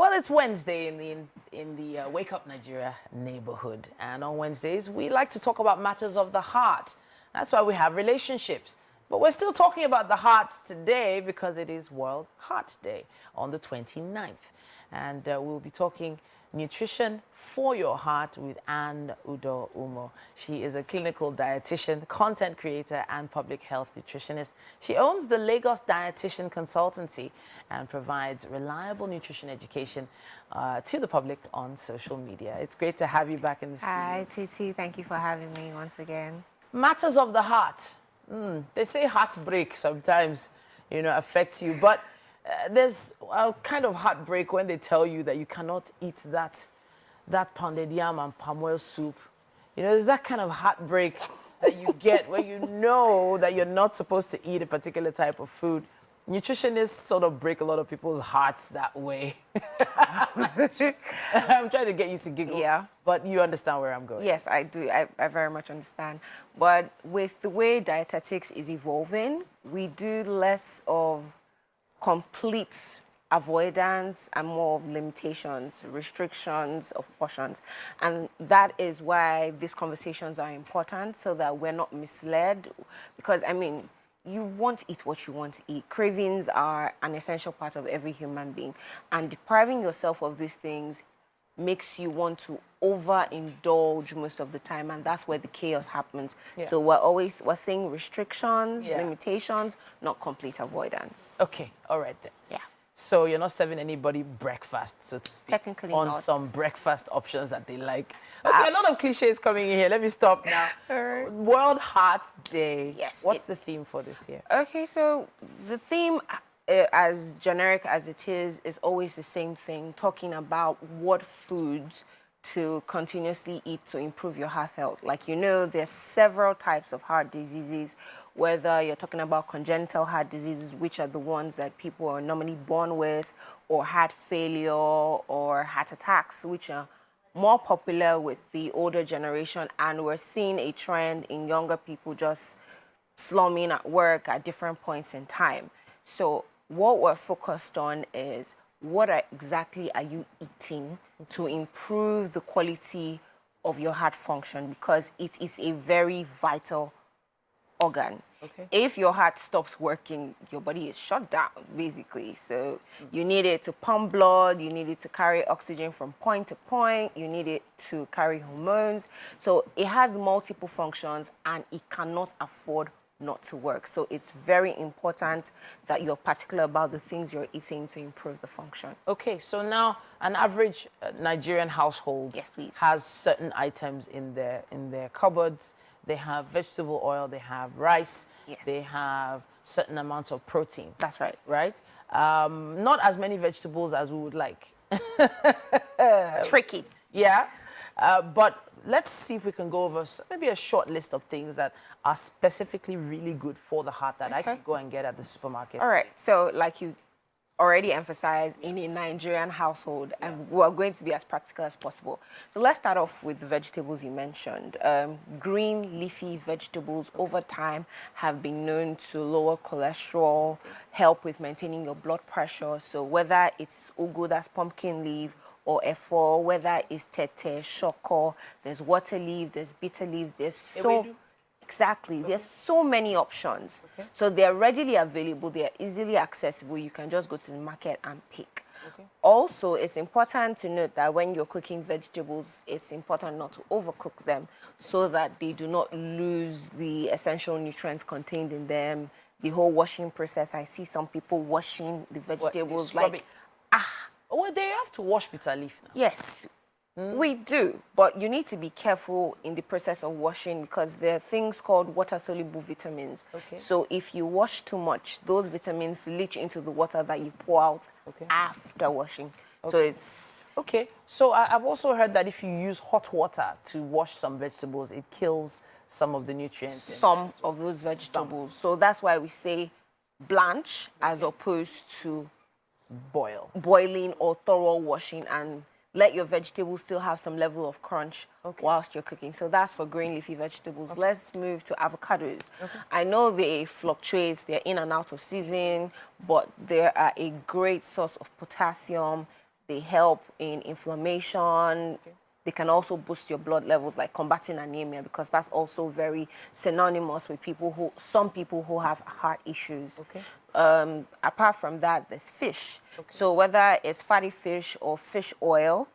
Well, it's Wednesday in the Wake Up Nigeria neighborhood, and on Wednesdays we like to talk about matters of the heart. That's why we have relationships. But we're still talking about the heart today because it is World Heart Day on the 29th, and we'll be talking nutrition for your heart with Anne Udo Umo. She is a clinical dietitian, content creator, and public health nutritionist. She owns the Lagos Dietitian Consultancy and provides reliable nutrition education to the public on social media. It's great to have you back in the studio. Hi, Titi. Thank you for having me once again. Matters of the heart. They say heartbreak sometimes, affects you, but there's a kind of heartbreak when they tell you that you cannot eat that pounded yam and palm oil soup. There's that kind of heartbreak that you get when you know that you're not supposed to eat a particular type of food. Nutritionists sort of break a lot of people's hearts that way. I'm trying to get you to giggle, yeah, but you understand where I'm going. Yes, I do. I very much understand. But with the way dietetics is evolving, we do less of complete avoidance and more of limitations, restrictions of portions. And that is why these conversations are important, so that we're not misled. Because, you want to eat what you want to eat. Cravings are an essential part of every human being. And depriving yourself of these things makes you want to overindulge most of the time, and that's where the chaos happens. Yeah. So we're saying restrictions, limitations, not complete avoidance. Okay, all right then. Yeah. So you're not serving anybody breakfast, so to speak, technically on not. Some breakfast options that they like. Okay, a lot of cliches coming in here. Let me stop now. All right. World Heart Day. Yes. What's the theme for this year? Okay, so the theme, as generic as it is always the same thing, talking about what foods to continuously eat to improve your heart health. Like, there's several types of heart diseases, whether you're talking about congenital heart diseases, which are the ones that people are normally born with, or heart failure, or heart attacks, which are more popular with the older generation. And we're seeing a trend in younger people just slumming at work at different points in time. So what we're focused on is what exactly are you eating to improve the quality of your heart function, because it is a very vital organ. Okay. If your heart stops working, your body is shut down, basically. So you need it to pump blood, you need it to carry oxygen from point to point, you need it to carry hormones. So it has multiple functions, and it cannot afford not to work. So it's very important that you're particular about the things you're eating to improve the function. Okay, so now an average Nigerian household, yes, please, has certain items in their cupboards. They have vegetable oil, they have rice, yes, they have certain amounts of protein. That's right. Right? Not as many vegetables as we would like. Tricky. Yeah. But let's see if we can go over maybe a short list of things that are specifically really good for the heart that I can go and get at the supermarket. All right. So like you already emphasized, in a Nigerian household, and we're going to be as practical as possible. So let's start off with the vegetables you mentioned. Green leafy vegetables over time have been known to lower cholesterol, help with maintaining your blood pressure. So whether it's ugu, that's pumpkin leaf, or efo, whether it's tete, shoko, there's water leaf, there's bitter leaf, Exactly. Okay. There's so many options. Okay. So they're readily available. They're easily accessible. You can just go to the market and pick. Okay. Also, it's important to note that when you're cooking vegetables, it's important not to overcook them so that they do not lose the essential nutrients contained in them. The whole washing process, I see some people washing the vegetables Oh, they have to wash bitter leaf now. Yes. We do, but you need to be careful in the process of washing, because there are things called water-soluble vitamins. Okay. So if you wash too much, those vitamins leach into the water that you pour out after washing. Okay. So it's... Okay. So I've also heard that if you use hot water to wash some vegetables, it kills some of the nutrients. Some of those vegetables. So that's why we say blanch as opposed to boiling or thorough washing, and let your vegetables still have some level of crunch whilst you're cooking. So that's for green leafy vegetables. Let's move to avocados. I know they fluctuate, they're in and out of season, but they are a great source of potassium. They help in inflammation. They can also boost your blood levels, like combating anemia, because that's also very synonymous with some people who have heart issues. Apart from that, there's fish. So whether it's fatty fish or fish oil,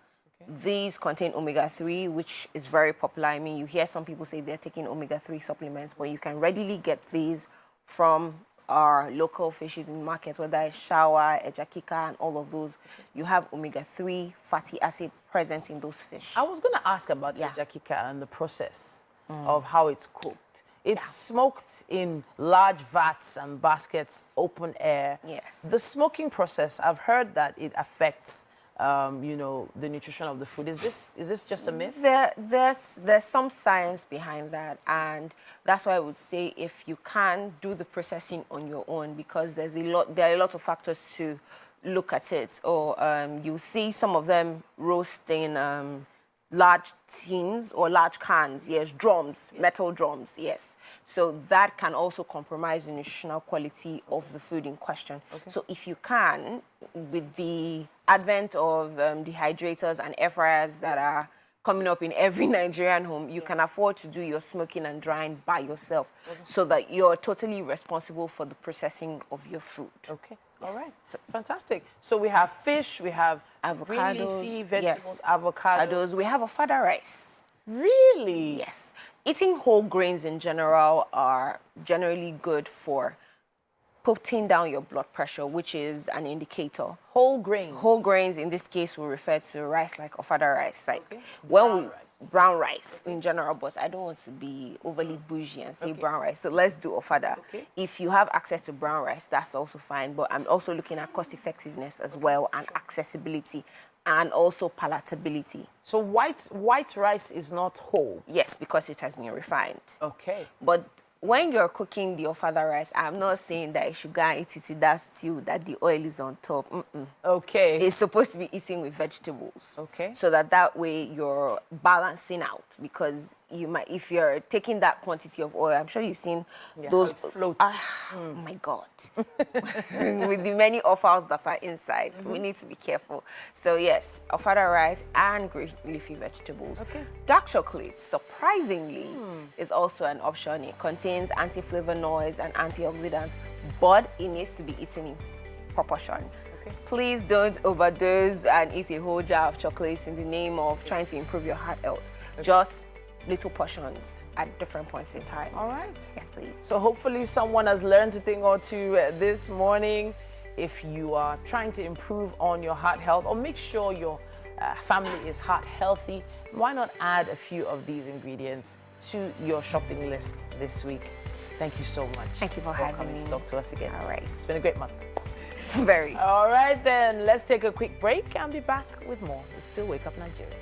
these contain omega-3, which is very popular. I mean, you hear some people say they're taking omega-3 supplements, but you can readily get these from our local fishes in the market, whether it's shawa, ejakika, and all of those. You have omega-3 fatty acid present in those fish. I was going to ask about ejakika and the process of how it's cooked. It's smoked in large vats and baskets, open air. Yes. The smoking process, I've heard that it affects, you know, the nutrition of the food. Is this just a myth? There's some science behind that, and that's why I would say if you can do the processing on your own, because there are a lot of factors to look at it. Or you see some of them roast in large tins or large cans, drums, metal drums, So that can also compromise the nutritional quality of the food in question. So if you can, with the advent of dehydrators and air fryers that are coming up in every Nigerian home, you can afford to do your smoking and drying by yourself, so that you're totally responsible for the processing of your food. All right. So, fantastic. So we have fish, we have green leafy vegetables, avocados. We have ofada rice. Really? Yes. Eating whole grains in general are generally good for putting down your blood pressure, which is an indicator. Whole grains? Whole grains, in this case, will refer to rice like ofada rice. Like brown rice in general, but I don't want to be overly bougie and say brown rice. So let's do ofada. If you have access to brown rice, that's also fine. But I'm also looking at cost effectiveness as well, and accessibility, and also palatability. So white rice is not whole? Yes, because it has been refined. But when you're cooking the ofada rice, I'm not saying that you should go and eat it with that stew, that the oil is on top. It's supposed to be eaten with vegetables. So that way you're balancing out, because you might, if you're taking that quantity of oil, I'm sure you've seen those floats. Oh my God. With the many offals that are inside, we need to be careful. So yes, ofada rice and green leafy vegetables. Dark chocolate, surprisingly, is also an option. It contains anti-flavonoids and antioxidants, but it needs to be eaten in proportion. Please don't overdose and eat a whole jar of chocolates in the name of trying to improve your heart health. Just little portions at different points in time. All right. Yes, please. So hopefully someone has learned a thing or two this morning. If you are trying to improve on your heart health, or make sure your family is heart healthy, why not add a few of these ingredients to your shopping list this week? Thank you so much. Thank you for having me to talk to us again. All right. It's been a great month. Very. All right, then. Let's take a quick break and be back with more. It's still Wake Up Nigeria.